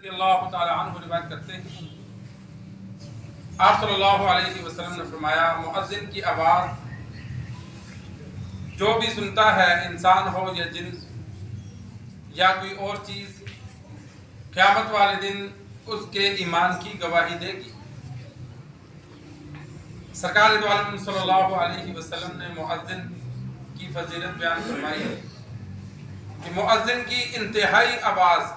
रज़ी अल्लाह तआला अन्हु रिवायत करते हैं, आप सल्लल्लाहु अलैहि वसल्लम ने फरमाया, मुअज्जिन की आवाज़ जो भी सुनता है, इंसान हो या जिन या कोई और चीज़, क़यामत वाले दिन उसके ईमान की गवाही देगी। सरकार दो आलम सल्लल्लाहु अलैहि वसल्लम ने मुअज्जिन की फजीलत बयान फरमाई है कि मुअज्जिन की इंतहाई आवाज़,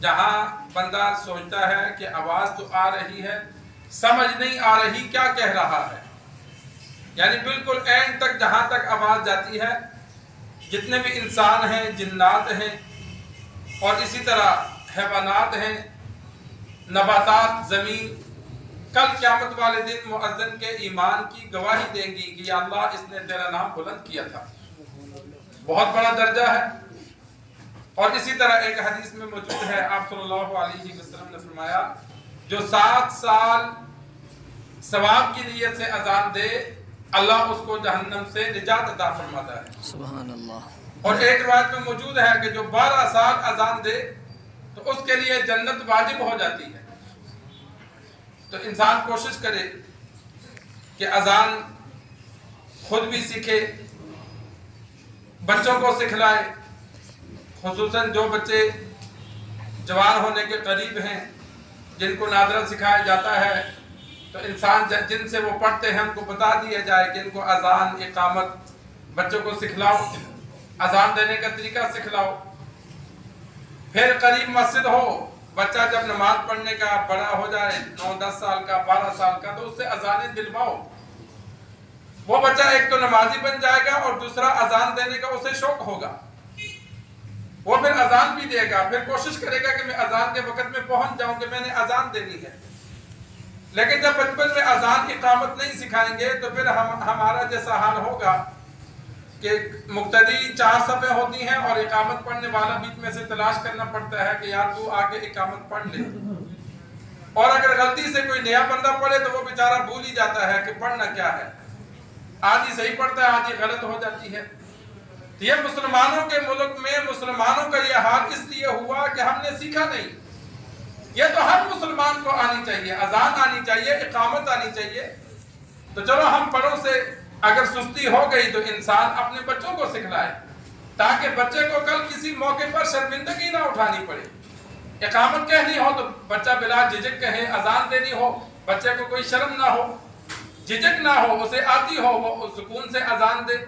जहाँ बंदा सोचता है कि आवाज़ तो आ रही है, समझ नहीं आ रही क्या कह रहा है, यानी बिल्कुल एंड तक जहाँ तक आवाज़ जाती है, जितने भी इंसान हैं, जिन्नात हैं और इसी तरह हैवानात हैं, नबातात, ज़मीन, कल क़यामत वाले दिन मुअज्जिन के ईमान की गवाही देंगी कि या अल्लाह, इसने तेरा नाम बुलंद किया था। बहुत बड़ा दर्जा है। और इसी तरह एक हदीस में मौजूद है, आप सल्लल्लाहु अलैहि वसल्लम ने फरमाया, जो 7 साल सवाब की नीयत से अजान दे, अल्लाह उसको जहन्नम से निजात अता फरमाता है। सुभान अल्लाह। और एक रिवायत में मौजूद है कि जो 12 साल अजान दे तो उसके लिए जन्नत वाजिब हो जाती है। तो इंसान कोशिश करे कि अजान खुद भी सीखे, बच्चों को सिखलाए, खुसूसन जो बच्चे जवान होने के करीब हैं, जिनको नादरा सिखाया जाता है, तो इंसान जिनसे वो पढ़ते हैं उनको बता दिया जाए कि इनको अजान, इकामत, बच्चों को सिखलाओ, अजान देने का तरीका सिखलाओ। फिर करीब मस्जिद हो, बच्चा जब नमाज पढ़ने का बड़ा हो जाए, 9-10 साल का, 12 साल का, तो उससे अजानें दिलवाओ। वो बच्चा एक तो नमाजी बन जाएगा और दूसरा अजान देने का उसे शौक होगा, वो फिर अजान भी देगा, फिर कोशिश करेगा कि मैं अजान के वक्त में पहुंच जाऊं कि मैंने अजान देनी है। लेकिन जब बचपन में अजान इकामत नहीं सिखाएंगे तो फिर हमारा जैसा हाल होगा कि मुक्तदी 4 सफ़े होती हैं और इकामत पढ़ने वाला बीच में से तलाश करना पड़ता है कि यार तू आके इकामत पढ़ ले। और अगर गलती से कोई नया बंदा पढ़े तो वो बेचारा भूल ही जाता है कि पढ़ना क्या है, आधी सही पढ़ता है, आधी गलत हो जाती है। तो ये मुसलमानों के मुल्क में मुसलमानों का ये हाल इसलिए हुआ कि हमने सीखा नहीं। ये तो हर मुसलमान को आनी चाहिए, अजान आनी चाहिए, इकामत आनी चाहिए। तो चलो हम बड़ों से अगर सुस्ती हो गई तो इंसान अपने बच्चों को सिखलाए, ताकि बच्चे को कल किसी मौके पर शर्मिंदगी ना उठानी पड़े। इकामत कहनी हो तो बच्चा बिला झिझक कहे, अजान देनी हो बच्चे को कोई शर्म ना हो, झिझक ना हो, उसे आती हो, वो सुकून से अजान दे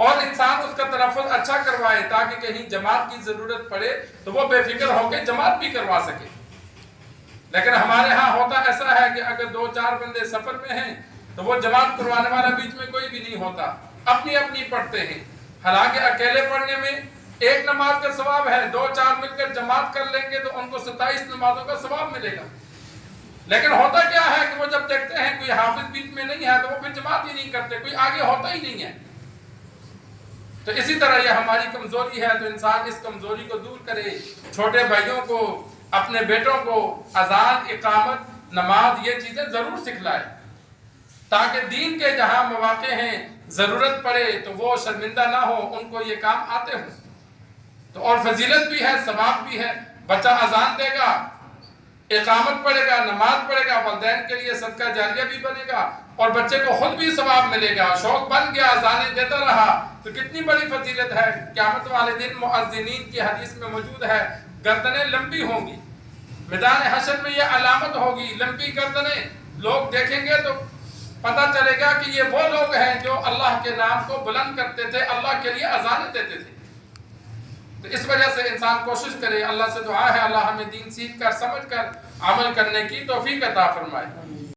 और इंसान उसका तलफ़्फ़ुज़ अच्छा करवाए, ताकि कहीं जमात की ज़रूरत पड़े तो वो बेफिक्र होकर जमात भी करवा सके। लेकिन हमारे यहाँ होता ऐसा है कि अगर 2-4 बंदे सफ़र में हैं तो वो जमात करवाने वाला बीच में कोई भी नहीं होता, अपनी अपनी पढ़ते हैं। हालांकि अकेले पढ़ने में एक नमाज का सवाब है, 2-4 मिलकर जमात कर लेंगे तो उनको 27 नमाजों का सवाब मिलेगा। लेकिन होता क्या है कि वो जब देखते हैं कोई हाफिज बीच में नहीं है तो वो फिर जमात ही नहीं करते, कोई आगे होता ही नहीं है। तो इसी तरह ये हमारी कमजोरी है, तो इंसान इस कमजोरी को दूर करे, छोटे भाइयों को, अपने बेटों को अजान, इकामत, नमाज, ये चीजें जरूर सिखलाए, ताकि दीन के जहाँ मौके हैं, जरूरत पड़े तो वो शर्मिंदा ना हो, उनको ये काम आते हों। तो और फजीलत भी है, सवाब भी है। बच्चा अजान देगा, इकामत पढ़ेगा, नमाज पढ़ेगा, वालिदैन के लिए सदका जारिया भी बनेगा और बच्चे को खुद भी सवाब मिलेगा। शौक बन गया, अजाने देता रहा तो कितनी बड़ी फजीलत है। क़यामत वाले दिन मुअज्जिनीन की हदीस में मौजूद है, गर्दनें लंबी होंगी, मैदान हशर में ये अलामत होगी, लंबी गर्दनें। लोग देखेंगे तो पता चलेगा कि ये वो लोग हैं जो अल्लाह के नाम को बुलंद करते थे, अल्लाह के लिए अजानें देते थे। तो इस वजह से इंसान कोशिश करे, अल्लाह से दुआ है अल्लाह हमें दीन सीख कर, समझ कर अमल करने की तौफीक अता फरमाए।